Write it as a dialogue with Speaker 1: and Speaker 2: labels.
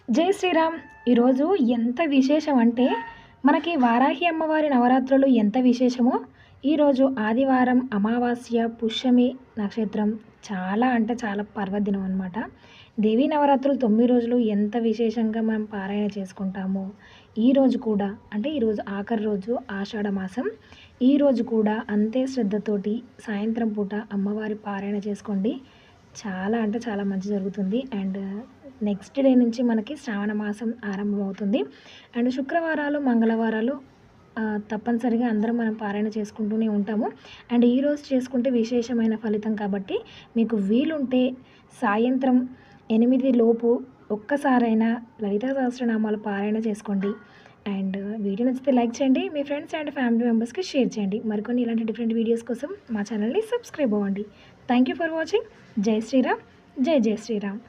Speaker 1: జై శ్రీరామ్. ఈరోజు ఎంత విశేషం అంటే మనకి వారాహి అమ్మవారి నవరాత్రులు ఎంత విశేషమో ఈరోజు ఆదివారం అమావాస్య పుష్యమి నక్షత్రం చాలా అంటే చాలా పర్వదినం అనమాట. దేవీ నవరాత్రులు 9 రోజులు ఎంత విశేషంగా మనం పారాయణ చేసుకుంటామో ఈరోజు కూడా అంటే ఈరోజు ఆఖరి రోజు ఆషాఢ మాసం. ఈరోజు కూడా అంతే శ్రద్ధతోటి సాయంత్రం పూట అమ్మవారి పారాయణ చేసుకోండి. చాలా అంటే చాలా మంచి జరుగుతుంది. అండ్ నెక్స్ట్ డే నుంచి మనకి శ్రావణ మాసం ఆరంభమవుతుంది. అండ్ శుక్రవారాలు మంగళవారాలు తప్పనిసరిగా అందరం మనం పారాయణ చేసుకుంటూనే ఉంటాము. అండ్ ఈరోజు చేసుకుంటే విశేషమైన ఫలితం కాబట్టి మీకు వీలుంటే సాయంత్రం 8 లోపు ఒక్కసారైనా లలితా సహస్రనామాలు పారాయణ చేసుకోండి. అండ్ వీడియో నచ్చితే లైక్ చేయండి, మీ ఫ్రెండ్స్ అండ్ ఫ్యామిలీ మెంబర్స్కి షేర్ చేయండి. మరికొన్ని ఇలాంటి డిఫరెంట్ వీడియోస్ కోసం మా ఛానల్ని సబ్స్క్రైబ్ అవ్వండి. Thank you for watching. జై శ్రీరామ్. జై జై శ్రీరామ్.